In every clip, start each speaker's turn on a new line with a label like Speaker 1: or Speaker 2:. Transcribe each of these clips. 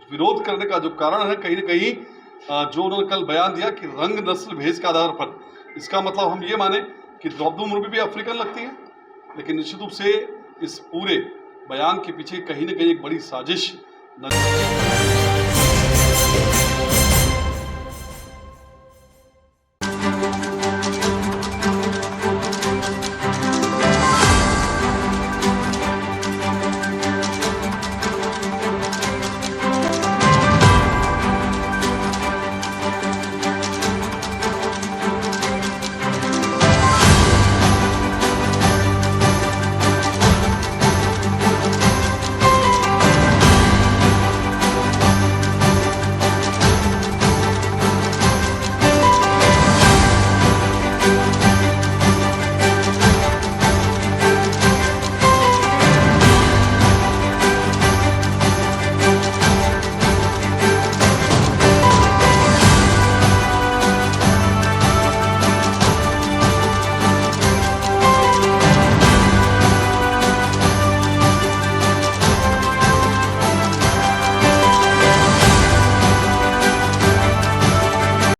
Speaker 1: विरोध करने का जो कारण है, कहीं ना कहीं जो उन्होंने कल बयान दिया कि रंग नस्ल भेद के आधार पर, इसका मतलब हम ये माने कि द्रौपदी मुर्मू भी अफ्रीकन लगती है। लेकिन निश्चित रूप से इस पूरे बयान के पीछे कहीं ना कहीं एक बड़ी साजिश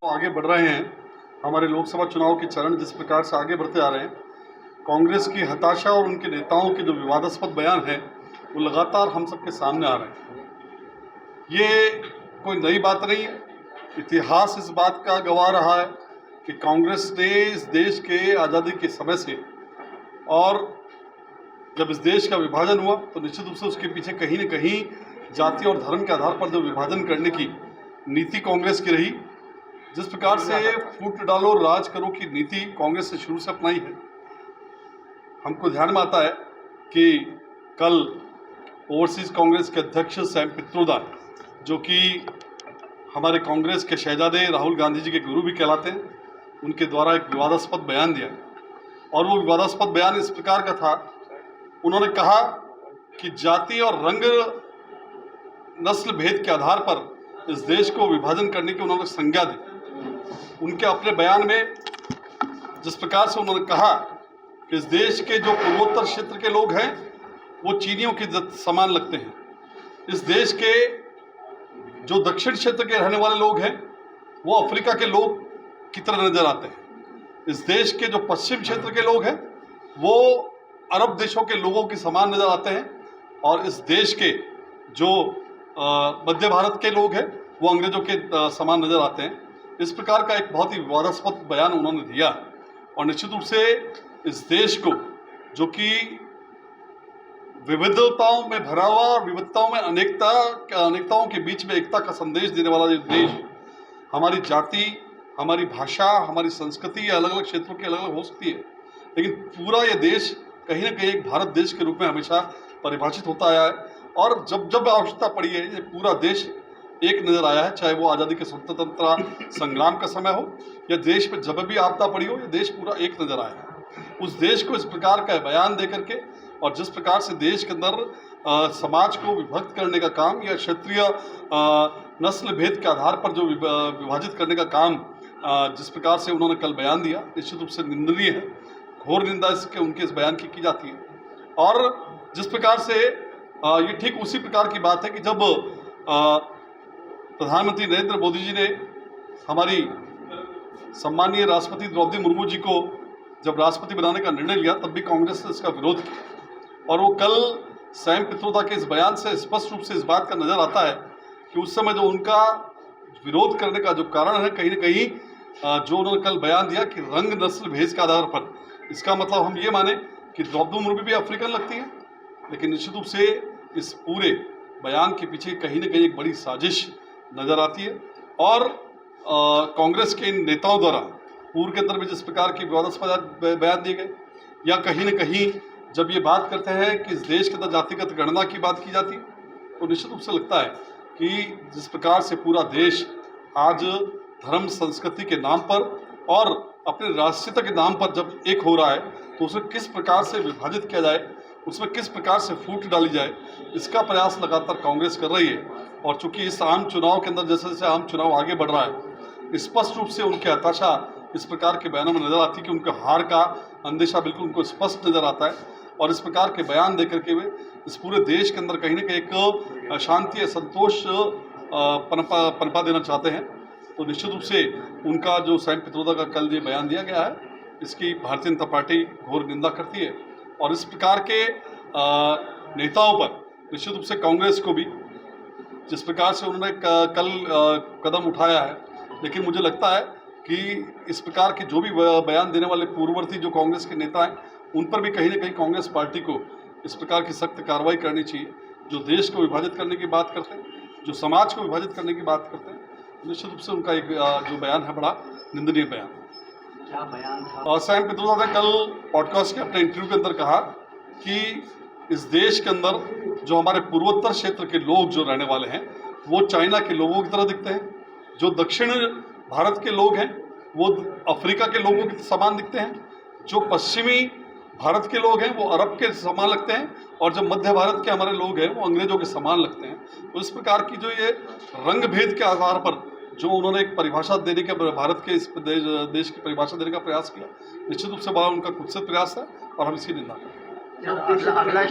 Speaker 1: आगे बढ़ रहे हैं। हमारे लोकसभा चुनाव के चरण जिस प्रकार से आगे बढ़ते आ रहे हैं, कांग्रेस की हताशा और उनके नेताओं के जो विवादास्पद बयान हैं वो लगातार हम सबके सामने आ रहे हैं। ये कोई नई बात नहीं है। इतिहास इस बात का गवाह रहा है कि कांग्रेस ने इस देश के आज़ादी के समय से, और जब इस देश का विभाजन हुआ तो निश्चित रूप से उसके पीछे कहीं न कहीं जाति और धर्म के आधार पर जो विभाजन करने की नीति कांग्रेस की रही। जिस प्रकार से फूट डालो राज करो की नीति कांग्रेस ने शुरू से अपनाई है, हमको ध्यान में आता है कि कल ओवरसीज कांग्रेस के अध्यक्ष सैम पित्रोदा, जो कि हमारे कांग्रेस के शहजादे राहुल गांधी जी के गुरु भी कहलाते हैं, उनके द्वारा एक विवादास्पद बयान दिया। और वो विवादास्पद बयान इस प्रकार का था, उन्होंने कहा कि जाति और रंग नस्ल भेद के आधार पर इस देश को विभाजन करने की उन्होंने संज्ञा दी। उनके अपने बयान में जिस प्रकार से उन्होंने कहा कि इस देश के जो पूर्वोत्तर क्षेत्र के लोग हैं वो चीनियों के समान लगते हैं, इस देश के जो दक्षिण क्षेत्र के रहने वाले लोग हैं वो अफ्रीका के लोग की तरह नजर आते हैं, इस देश के जो पश्चिम क्षेत्र के लोग हैं वो अरब देशों के लोगों के समान नजर आते हैं, और इस देश के जो मध्य भारत के लोग हैं वो अंग्रेजों के समान नजर आते हैं। इस प्रकार का एक बहुत ही विवादास्पद बयान उन्होंने दिया। और निश्चित रूप से इस देश को, जो कि विविधताओं में भरा हुआ और विविधताओं में अनेकताओं के बीच में एकता का संदेश देने वाला ये देश, हमारी जाति, हमारी भाषा, हमारी संस्कृति अलग अलग क्षेत्रों की अलग अलग हो सकती है, लेकिन पूरा ये देश कहीं ना कहीं एक भारत देश के रूप में हमेशा परिभाषित होता आया है। और जब जब आवश्यकता पड़ी है ये पूरा देश एक नज़र आया है, चाहे वो आज़ादी के स्वतंत्रता संग्राम का समय हो या देश में जब भी आपदा पड़ी हो, ये देश पूरा एक नज़र आया है। उस देश को इस प्रकार का बयान दे करके, और जिस प्रकार से देश के अंदर समाज को विभक्त करने का काम या क्षेत्रीय नस्ल भेद के आधार पर जो विभाजित करने का काम जिस प्रकार से उन्होंने कल बयान दिया, निश्चित रूप से निंदनीय है। घोर निंदा इसके उनके इस बयान की जाती है। और जिस प्रकार से ये ठीक उसी प्रकार की बात है कि जब प्रधानमंत्री नरेंद्र मोदी जी ने हमारी सम्मानीय राष्ट्रपति द्रौपदी मुर्मू जी को जब राष्ट्रपति बनाने का निर्णय लिया, तब भी कांग्रेस ने इसका विरोध किया। और वो कल सैम पित्रोदा के इस बयान से स्पष्ट रूप से इस बात का नज़र आता है कि उस समय जो उनका विरोध करने का जो कारण है, कहीं ना कहीं जो उन्होंने कल बयान दिया कि रंग नस्ल भेद के आधार पर, इसका मतलब हम ये माने कि द्रौपदी मुर्मू भी अफ्रीकन लगती है। लेकिन निश्चित रूप से इस पूरे बयान के पीछे कहीं ना कहीं एक बड़ी साजिश नज़र आती है। और कांग्रेस के इन नेताओं द्वारा पूर्व के अंदर भी जिस प्रकार के विवादास्पद बयान दिए गए, या कहीं न कहीं जब ये बात करते हैं कि इस देश के अंदर जातिगत गणना की बात की जाती है, तो निश्चित रूप से लगता है कि जिस प्रकार से पूरा देश आज धर्म संस्कृति के नाम पर और अपने राष्ट्रीयता के नाम पर जब एक हो रहा है, तो उसे किस प्रकार से विभाजित किया जाए, उसमें किस प्रकार से फूट डाली जाए, इसका प्रयास लगातार कांग्रेस कर रही है। और चूंकि इस आम चुनाव के अंदर जैसे जैसे आम चुनाव आगे बढ़ रहा है, स्पष्ट रूप से उनकी हताशा इस प्रकार के बयानों में नजर आती है कि उनके हार का अंदेशा बिल्कुल उनको स्पष्ट नजर आता है। और इस प्रकार के बयान दे करके वे इस पूरे देश के अंदर कहीं ना कहीं एक शांति या संतोष पनपा देना चाहते हैं। तो निश्चित रूप से उनका जो सैम पित्रोदा का कल ये बयान दिया गया है, इसकी भारतीय जनता पार्टी घोर निंदा करती है और इस प्रकार के नेताओं पर निश्चित रूप से कांग्रेस को भी, जिस प्रकार से उन्होंने कल कदम उठाया है, लेकिन मुझे लगता है कि इस प्रकार के जो भी बयान देने वाले पूर्ववर्ती जो कांग्रेस के नेता हैं, उन पर भी कहीं ना कहीं कांग्रेस पार्टी को इस प्रकार की सख्त कार्रवाई करनी चाहिए। जो देश को विभाजित करने की बात करते हैं, जो समाज को विभाजित करने की बात करते हैं, निश्चित रूप से उनका एक जो बयान है बड़ा निंदनीय बयान।
Speaker 2: क्या बयान था?
Speaker 1: सैम पित्रोदा ने कल पॉडकास्ट के अपने इंटरव्यू के अंदर कहा कि इस देश के अंदर जो हमारे पूर्वोत्तर क्षेत्र के लोग जो रहने वाले हैं वो चाइना के लोगों की तरह दिखते हैं, जो दक्षिण भारत के लोग हैं वो अफ्रीका के लोगों के समान दिखते हैं, जो पश्चिमी भारत के लोग हैं वो अरब के समान लगते हैं, और जो मध्य भारत के हमारे लोग हैं वो अंग्रेजों के समान लगते हैं। तो इस प्रकार की जो ये रंग भेद के आधार पर जो उन्होंने एक परिभाषा देने के, भारत के इस देश की परिभाषा देने का प्रयास किया, निश्चित रूप से बड़ा उनका कुत्सित प्रयास है और हम इसकी निंदा करते हैं।
Speaker 2: अगला